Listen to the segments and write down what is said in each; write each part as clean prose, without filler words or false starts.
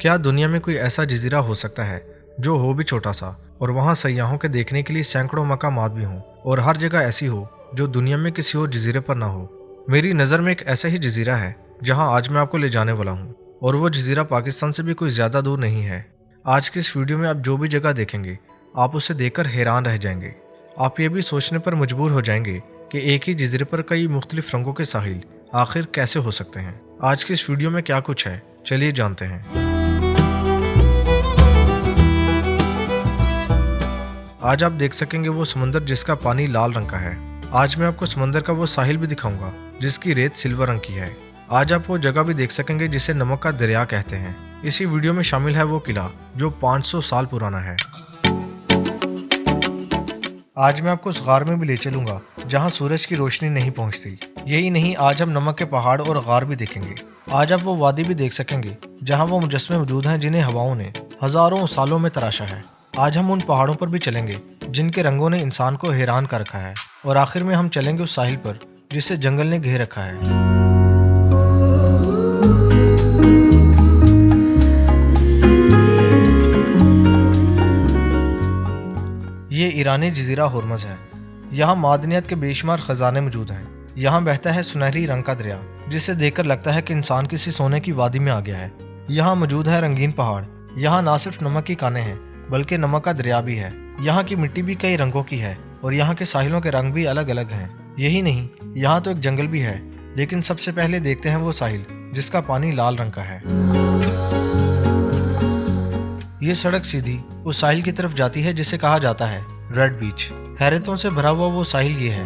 क्या दुनिया में कोई ऐसा जजीरा हो सकता है जो हो भी छोटा सा और वहाँ सयाहों के देखने के लिए सैकड़ों मकामात भी हों और हर जगह ऐसी हो जो दुनिया में किसी और जजीरे पर ना हो। मेरी नज़र में एक ऐसा ही जजीरा है जहाँ आज मैं आपको ले जाने वाला हूँ और वो जजीरा पाकिस्तान से भी कोई ज़्यादा दूर नहीं है। आज की इस वीडियो में आप जो भी जगह देखेंगे आप उसे देखकर हैरान रह जाएंगे। आप ये भी सोचने पर मजबूर हो जाएंगे कि एक ही जजीरे पर कई मुख्तलिफ रंगों के साहिल आखिर कैसे हो सकते हैं। आज की इस वीडियो में क्या कुछ है, चलिए जानते हैं। आज आप देख सकेंगे वो समंदर जिसका पानी लाल रंग का है। आज मैं आपको समंदर का वो साहिल भी दिखाऊंगा जिसकी रेत सिल्वर रंग की है। आज आप वो जगह भी देख सकेंगे जिसे नमक का दरिया कहते हैं। इसी वीडियो में शामिल है वो किला जो 500 साल पुराना है। आज मैं आपको उस गार में भी ले चलूंगा जहां सूरज की रोशनी नहीं पहुंचती। यही नहीं, आज हम नमक के पहाड़ और गार भी देखेंगे। आज आप वो वादी भी देख सकेंगे जहां वो मुजस्मे मौजूद हैं जिन्हें हवाओं ने हजारों सालों में तराशा है। आज हम उन पहाड़ों पर भी चलेंगे जिनके रंगों ने इंसान को हैरान कर रखा है। और आखिर में हम चलेंगे उस साहिल पर जिसे जंगल ने घेर रखा है। ये ईरानी जजीरा हुर्मज है। यहाँ मादनियत के बेशुमार खजाने मौजूद हैं। यहाँ बहता है सुनहरी रंग का दरिया जिसे देखकर लगता है कि इंसान किसी सोने की वादी में आ गया है। यहाँ मौजूद है रंगीन पहाड़। यहाँ ना सिर्फ नमक की कानें हैं बल्कि नमक का दरिया भी है। यहाँ की मिट्टी भी कई रंगों की है और यहाँ के साहिलों के रंग भी अलग अलग हैं। यही नहीं, यहाँ तो एक जंगल भी है। लेकिन सबसे पहले देखते हैं वो साहिल जिसका पानी लाल रंग का है। ये सड़क सीधी उस साहिल की तरफ जाती है जिसे कहा जाता है रेड बीच। हैरतों से भरा हुआ वो साहिल ये है।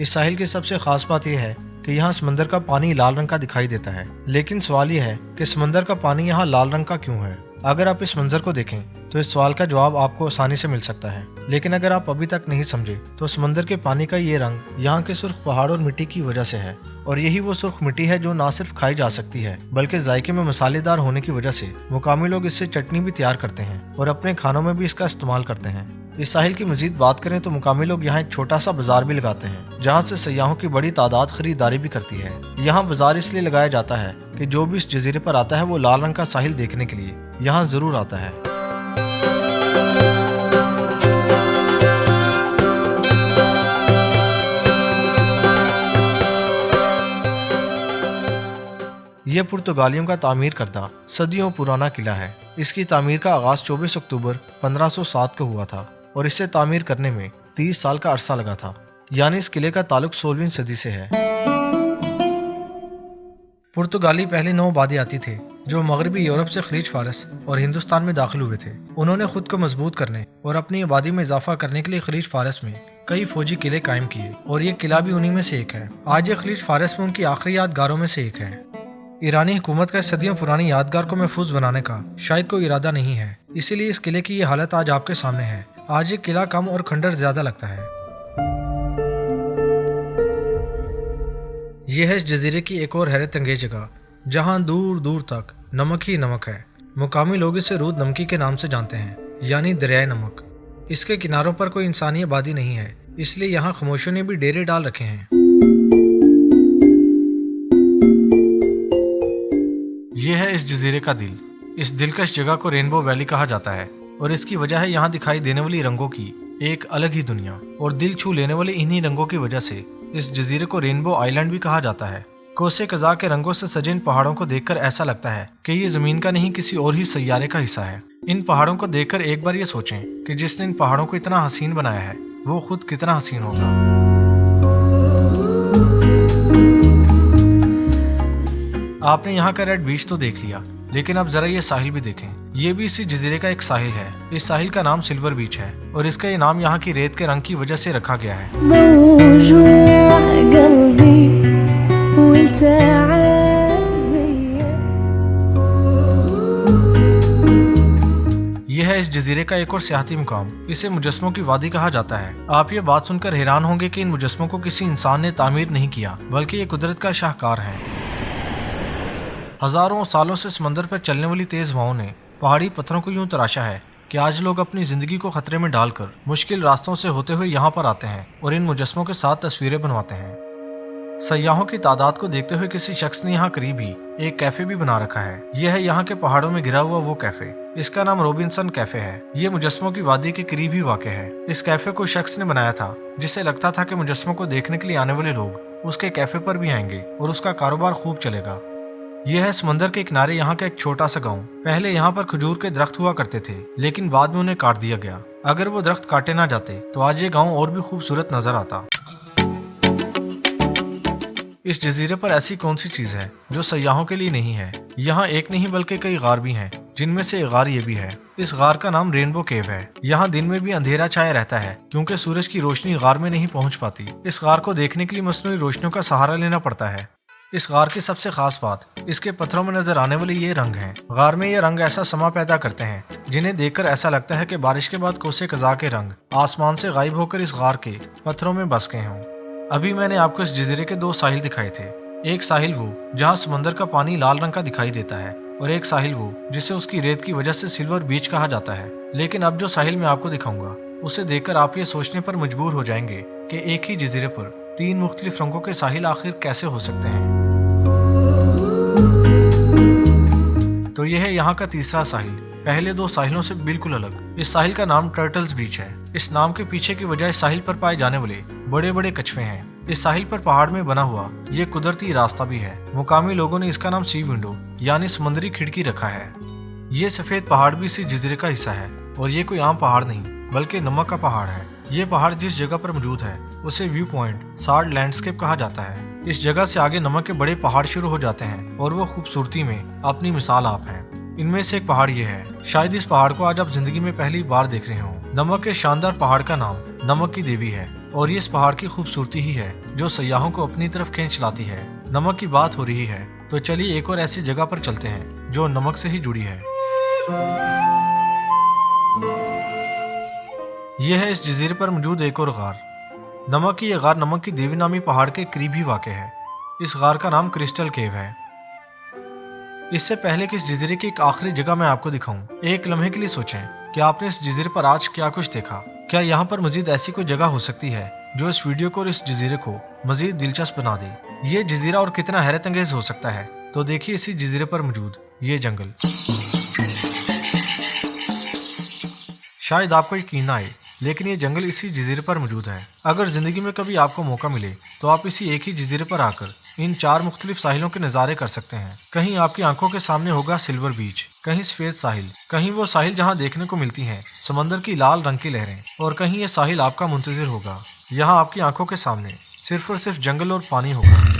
इस साहिल की सबसे खास बात यह है कि यहाँ समंदर का पानी लाल रंग का दिखाई देता है। लेकिन सवाल यह है कि समंदर का पानी यहाँ लाल रंग का क्यों है। अगर आप इस मंजर को देखें तो इस सवाल का जवाब आपको आसानी से मिल सकता है। लेकिन अगर आप अभी तक नहीं समझे तो समंदर के पानी का ये रंग यहाँ के सुर्ख पहाड़ और मिट्टी की वजह से है। और यही वो सुर्ख मिट्टी है जो ना सिर्फ खाई जा सकती है बल्कि जायके में मसालेदार होने की वजह से मुकामी लोग इससे चटनी भी तैयार करते हैं और अपने खानों में भी इसका इस्तेमाल करते हैं। इस साहिल की मजीद बात करें तो मुकामी लोग यहाँ एक छोटा सा बाजार भी लगाते हैं जहाँ से सयाहों की बड़ी तादाद खरीदारी भी करती है। यहाँ बाजार इसलिए लगाया जाता है कि जो भी इस जजीरे पर आता है वो लाल रंग का साहिल देखने के लिए यहाँ जरूर आता है। यह पुर्तगालियों का तामीर करदा सदियों पुराना किला है। इसकी तामीर का आगाज 24 अक्टूबर 1507 को हुआ था और इसे तामीर करने में 30 साल का अरसा लगा था। यानी इस किले का ताल्लुक 16वीं सदी से है। पुर्तगाली पहले 9 आबादियाती थे जो मगरबी यूरोप से खलीज फारस और हिंदुस्तान में दाखिल हुए थे। उन्होंने खुद को मजबूत करने और अपनी आबादी में इजाफा करने के लिए खलीज फारस में कई फौजी किले कायम किए और ये किला भी उन्हीं में से एक है। आज ये खलीज फारस में उनकी आखिरी यादगारों में से एक है। ईरानी हुकूमत का सदियों पुरानी यादगार को महफूज बनाने का शायद कोई इरादा नहीं है, इसीलिए इस किले की ये हालत आज आपके सामने है। आज ये किला कम और खंडर ज्यादा लगता है। यह है इस जजीरे की एक और हैरत अंगेज जगह जहाँ दूर दूर तक नमक ही नमक है। मुकामी लोग इसे रूद नमकी के नाम से जानते हैं, यानी दरियाए नमक। इसके किनारों पर कोई इंसानी आबादी नहीं है, इसलिए यहाँ खामोशियों ने भी डेरे डाल रखे हैं। यह है इस जजीरे का दिल। इस दिलकश जगह को रेनबो वैली कहा जाता है और इसकी वजह है यहाँ दिखाई देने वाली रंगों की एक अलग ही दुनिया। और दिल छू लेने वाले इन्हीं रंगों की वजह से इस जजीरे को रेनबो आइलैंड भी कहा जाता है। कोसे कज़ा के रंगों से सजे इन पहाड़ों को देखकर ऐसा लगता है कि ये जमीन का नहीं किसी और ही सैयारे का हिस्सा है। इन पहाड़ों को देखकर एक बार ये सोचें कि जिसने इन पहाड़ों को इतना हसीन बनाया है वो खुद कितना हसीन होगा। आपने यहाँ का रेड बीच तो देख लिया, लेकिन अब जरा ये साहिल भी देखें। ये भी इसी जजीरे का एक साहिल है। इस साहिल का नाम सिल्वर बीच है और इसका ये नाम यहाँ की रेत के रंग की वजह से रखा गया है। यह है इस जजीरे का एक और सियाहती मुकाम। इसे मुजस्मों की वादी कहा जाता है। आप ये बात सुनकर हैरान होंगे कि इन मुजस्मों को किसी इंसान ने तामीर नहीं किया बल्कि ये कुदरत का शाहकार है। हजारों सालों से समंदर पर चलने वाली तेज हवाओं ने पहाड़ी पत्थरों को यूं तराशा है कि आज लोग अपनी जिंदगी को खतरे में डालकर मुश्किल रास्तों से होते हुए यहाँ पर आते हैं और इन मुजस्मों के साथ तस्वीरें बनवाते हैं। सयाहों की तादाद को देखते हुए किसी शख्स ने यहाँ करीब ही एक कैफे भी बना रखा है। यह है यहाँ के पहाड़ों में गिरा हुआ वो कैफे। इसका नाम रॉबिन्सन कैफे है। ये मुजस्मों की वादी के करीब ही वाक़ है। इस कैफे को शख्स ने बनाया था जिससे लगता था कि मुजस्मों को देखने के लिए आने वाले लोग उसके कैफे पर भी आएंगे और उसका कारोबार खूब चलेगा। यह है समंदर के किनारे यहाँ का एक छोटा सा गाँव। पहले यहाँ पर खजूर के दरख्त हुआ करते थे, लेकिन बाद में उन्हें काट दिया गया। अगर वो दरख्त काटे ना जाते तो आज ये गाँव और भी खूबसूरत नजर आता। इस जजीरे पर ऐसी कौन सी चीज है जो सयाहों के लिए नहीं है? यहाँ एक नहीं बल्कि कई गार भी हैं, जिनमें से एक गार ये भी है। इस गार का नाम रेनबो केव है। यहाँ दिन में भी अंधेरा छाया रहता है क्योंकि सूरज की रोशनी गार में नहीं पहुँच पाती। इस गार को देखने के लिए मसनूई रोशनियों का सहारा लेना पड़ता है। इस गार की सबसे खास बात इसके पत्थरों में नजर आने वाले ये रंग हैं। गार में ये रंग ऐसा समा पैदा करते हैं जिन्हें देखकर ऐसा लगता है कि बारिश के बाद कोसे कज़ा के रंग आसमान से गायब होकर इस गार के पत्थरों में बस गए हों। अभी मैंने आपको इस जजीरे के दो साहिल दिखाए थे। एक साहिल वो जहाँ समंदर का पानी लाल रंग का दिखाई देता है और एक साहिल वो जिसे उसकी रेत की वजह से सिल्वर बीच कहा जाता है। लेकिन अब जो साहिल मैं आपको दिखाऊंगा उसे देखकर आप ये सोचने पर मजबूर हो जाएंगे कि एक ही जजीरे पर तीन मुख्तलिफ रंगों के साहिल आखिर कैसे हो सकते हैं। तो यह है यहाँ का तीसरा साहिल, पहले दो साहिलों से बिल्कुल अलग। इस साहिल का नाम टर्टल्स बीच है। इस नाम के पीछे की वजह इस साहिल पर पाए जाने वाले बड़े बड़े कछुए हैं। इस साहिल पर पहाड़ में बना हुआ ये कुदरती रास्ता भी है। मुकामी लोगों ने इसका नाम सी विंडो यानी समुद्री खिड़की रखा है। ये सफेद पहाड़ भी इसी जजीरे का हिस्सा है और ये कोई आम पहाड़ नहीं बल्कि नमक का पहाड़ है। ये पहाड़ जिस जगह पर मौजूद है उसे व्यू पॉइंट सार्ड लैंडस्केप कहा जाता है। इस जगह से आगे नमक के बड़े पहाड़ शुरू हो जाते हैं और वो खूबसूरती में अपनी मिसाल आप हैं। इनमें से एक पहाड़ ये है। शायद इस पहाड़ को आज आप जिंदगी में पहली बार देख रहे हो। नमक के शानदार पहाड़ का नाम नमक की देवी है और ये इस पहाड़ की खूबसूरती ही है जो सयाहों को अपनी तरफ खींच लाती है। नमक की बात हो रही है तो चलिए एक और ऐसी जगह पर चलते हैं जो नमक से ही जुड़ी है। यह है इस जजीरे पर मौजूद एक और गार। नमक की यह गार नमक की देवी नामी पहाड़ के करीब ही वाक़ है। इस गार का नाम क्रिस्टल केव है। इससे पहले कि इस जजीरे की एक आखिरी जगह मैं आपको दिखाऊं, एक लम्हे के लिए सोचें कि आपने इस जजीरे पर आज क्या कुछ देखा। क्या यहाँ पर मजीद ऐसी कोई जगह हो सकती है जो इस वीडियो को और इस जजीरे को मजीद दिलचस्प बना दे। ये जजीरा और कितना हैरत अंगेज हो सकता है तो देखिए इसी जजीरे पर मौजूद ये जंगल। शायद आपको यकीन ना आए लेकिन ये जंगल इसी जजीरे पर मौजूद है। अगर जिंदगी में कभी आपको मौका मिले तो आप इसी एक ही जजीरे पर आकर इन चार मुख्तलिफ साहिलों के नज़ारे कर सकते हैं। कहीं आपकी आंखों के सामने होगा सिल्वर बीच, कहीं सफेद साहिल, कहीं वो साहिल जहां देखने को मिलती हैं समंदर की लाल रंग की लहरें, और कहीं ये साहिल आपका मुंतजिर होगा। यहाँ आपकी आंखों के सामने सिर्फ और सिर्फ जंगल और पानी होगा।